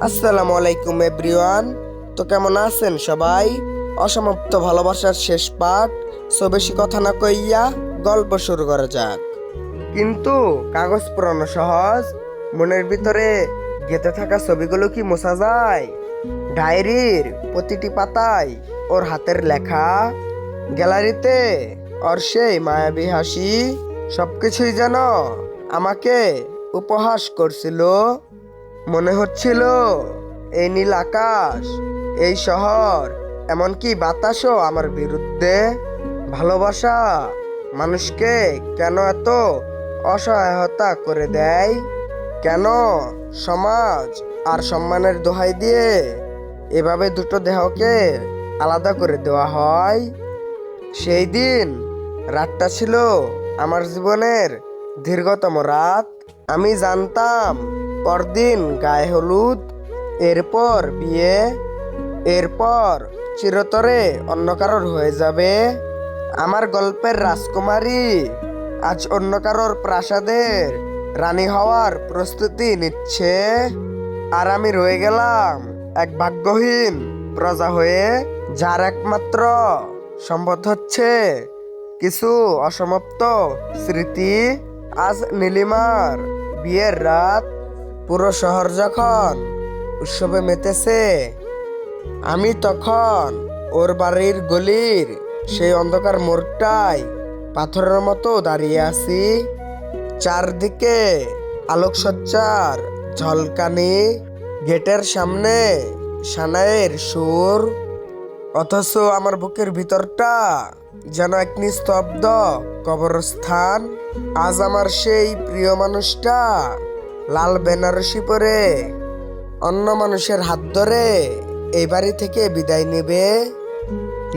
আসসালামু আলাইকুম এভরিওয়ান। তো কেমন আছেন সবাই? অসমাপ্ত ভালোবাসার শেষ পার্ট। সো বেশি কথা না কইয়া গল্প শুরু করা যাক। কিন্তু কাগজ পুরানো সহজ, মনের ভিতরে গেঁথে থাকা ছবিগুলো কি মোছা যায়? ডায়েরির প্রতিটি পাতায় ওর হাতের লেখা, গ্যালারিতে ওর সেই মায়াবী হাসি, সবকিছুই যেন আমাকে উপহাস করছিল। মনে হচ্ছিল এই নীল আকাশ, এই শহর, এমনকি বাতাসও আমার বিরুদ্ধে। ভালোবাসা মানুষকে কেন এত অসহায়তা করে দেয়? কেন সমাজ আর সম্মানের দোহাই দিয়ে এভাবে দুটো দেহকে আলাদা করে দেওয়া হয়? সেই দিন রাতটা ছিল আমার জীবনের দীর্ঘতম রাত। আমি জানতাম পরদিন গায়ে হলুদ, এরপর বিয়ে, এরপর চিরতরে অন্য কারোর হয়ে যাবে। আমার গল্পের রাজকুমারী আজ অন্য কারোর প্রাসাদের রানী হওয়ার প্রস্তুতি নিচ্ছে, আর আমি রয়ে গেলাম এক ভাগ্যহীন প্রজা হয়ে, যার একমাত্র সম্পদ হচ্ছে কিছু অসমাপ্ত স্মৃতি। আজ নীলিমার বিয়ের রাত। পুরো শহর যখন উৎসবে মেতেছে, আমি তখন ওর বাড়ির গলির সেই অন্ধকার মোড়টায় পাথরের মতো দাঁড়িয়ে আছি। চারদিকে আলোকসজ্জার ঝলকানি, গেটের সামনে সানাইয়ের সুর, অথচ আমার বুকের ভিতরটা যেন এক নিস্তব্ধ কবরস্থান। আজ আমার সেই প্রিয় মানুষটা লাল বেনারসি পরে অন্য মানুষের হাত ধরে এই বাড়ি থেকে বিদায় নেবে।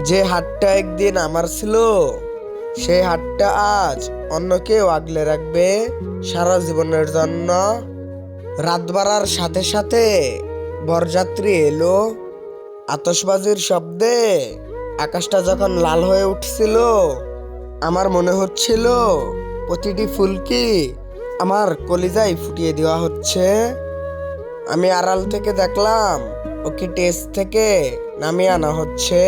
যে হাতটা একদিন আমার ছিল, সেই হাতটা আজ অন্য কেউ আগলে রাখবে সারা জীবনের জন্য। রাত বাড়ার সাথে সাথে বরযাত্রী এলো। আতশবাজির শব্দে আকাশটা যখন লাল হয়ে উঠছিল, আমার মনে হচ্ছিল প্রতিটি ফুলকি আমার কলিজায় ফুটিয়ে দেওয়া হচ্ছে। আমি আড়াল থেকে দেখলাম ওকে টেস্ট থেকে নামিয়ে আনা হচ্ছে।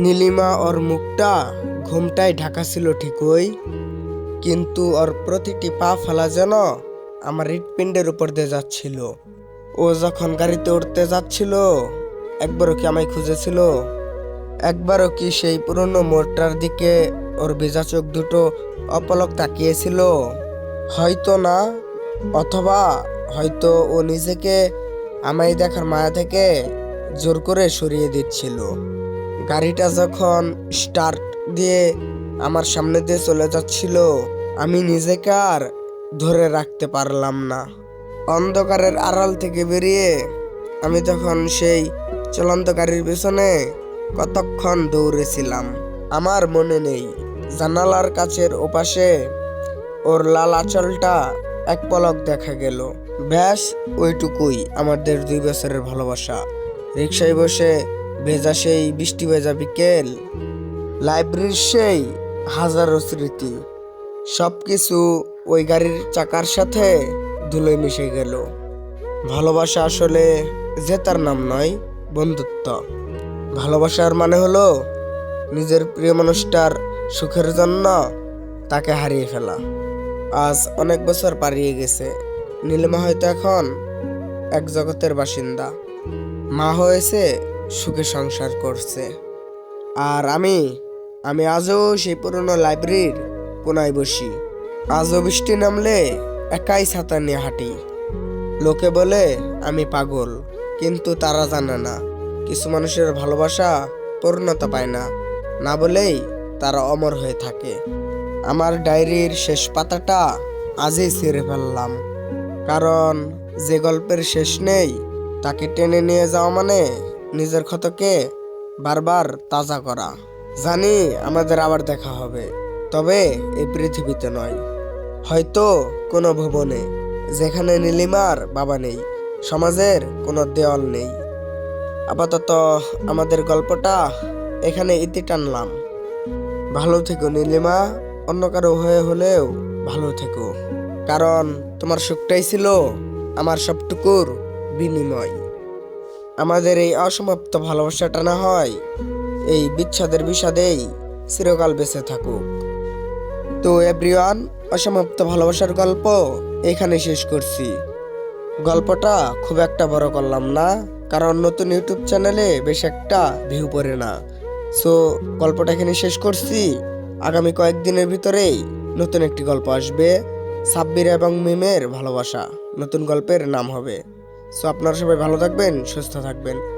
নীলিমা ওর মুখটা ঘুমটায় ঢাকা ছিল ঠিকই, কিন্তু ওর প্রতিটি পা ফেলা যেন আমার হৃৎপিণ্ডের উপর দিয়ে যাচ্ছিল। ও যখন গাড়িতে উঠতে যাচ্ছিল, একবারও কি আমায় খুঁজেছিল? একবারও কি সেই পুরনো মোড়টার দিকে ওর ভেজা চোখ দুটো অপলক তাকিয়েছিল? হয়তো না, অথবা হয়তো ও নিজেকে আমায় দেখার মায়া থেকে জোর করে সরিয়ে দিচ্ছিল। গাড়িটা যখন স্টার্ট দিয়ে আমার সামনে দিয়ে চলে যাচ্ছিল, আমি নিজেকে আর ধরে রাখতে পারলাম না। অন্ধকারের আড়াল থেকে বেরিয়ে আমি তখন সেই চলন্ত গাড়ির পেছনে কতক্ষণ দৌড়েছিলাম আমার মনে নেই। জানালার কাছের ওপাশে ওর লাল আঁচলটা এক পলক দেখা গেল। ব্যাস ওইটুকুই আমাদের 2 বছরের ভালোবাসা। রিক্সায় বসে ভেজা সেই বৃষ্টি ভেজা বিকেল, লাইব্রেরির সেই হাজারো স্মৃতি, সবকিছু ওই গাড়ির চাকার সাথে ধুলোয় মিশে গেল। ভালোবাসা আসলে জেতার নাম নয়, বন্ধুত্ব। ভালোবাসার মানে হলো নিজের প্রিয় মানুষটার সুখের জন্য তাকে হারিয়ে ফেলা। আজ অনেক বছর পাড়িয়ে গেছে। নীলিমা হয়তো এখন এক জগতের বাসিন্দা, মা হয়েছে, সুখে সংসার করছে। আর আমি আজও সেই পুরনো লাইব্রেরির কোনায় বসি। আজও বৃষ্টি নামলে একাই ছাতা নিয়ে হাঁটি। লোকে বলে আমি পাগল, কিন্তু তারা জানে না কিছু মানুষের ভালোবাসা পূর্ণতা পায় না, না বলেই তারা অমর হয়ে থাকে। আমার ডায়েরির শেষ পাতাটা আজই ছিঁড়ে ফেললাম, কারণ যে গল্পের শেষ নেই তাকে টেনে নিয়ে যাওয়া মানে নিজের ক্ষতকে বারবার তাজা করা। জানি আমাদের আবার দেখা হবে, তবে এই পৃথিবীতে নয়, হয়তো কোনো ভুবনে, যেখানে নীলিমার বাবা নেই, সমাজের কোনো দেওয়াল নেই। আপাতত আমাদের গল্পটা এখানে ইতি টানলাম। ভালো থেকো নীলিমা, অন্য কারো হয়ে হলেও ভালো থেকো, কারণ তোমার সুখটাই ছিল আমার সবটুকুর বিনিময়। আমাদের এই অসমাপ্ত ভালোবাসাটা না হয় এই বিচ্ছেদের বিষাদেই চিরকাল বেঁচে থাকুক। তো এভরিওয়ান, অসমাপ্ত ভালোবাসার গল্প এখানে শেষ করছি। গল্পটা খুব একটা বড় করলাম না, কারণ নতুন ইউটিউব চ্যানেলে বেশ একটা ভিউ পড়ে না। সো গল্পটা এখানে শেষ করছি। আগামী কয়েকদিনের ভিতরেই নতুন একটি গল্প আসবে, সাব্বির এবং মিমের ভালোবাসা নতুন গল্পের নাম হবে। সো আপনারা সবাই ভালো থাকবেন, সুস্থ থাকবেন।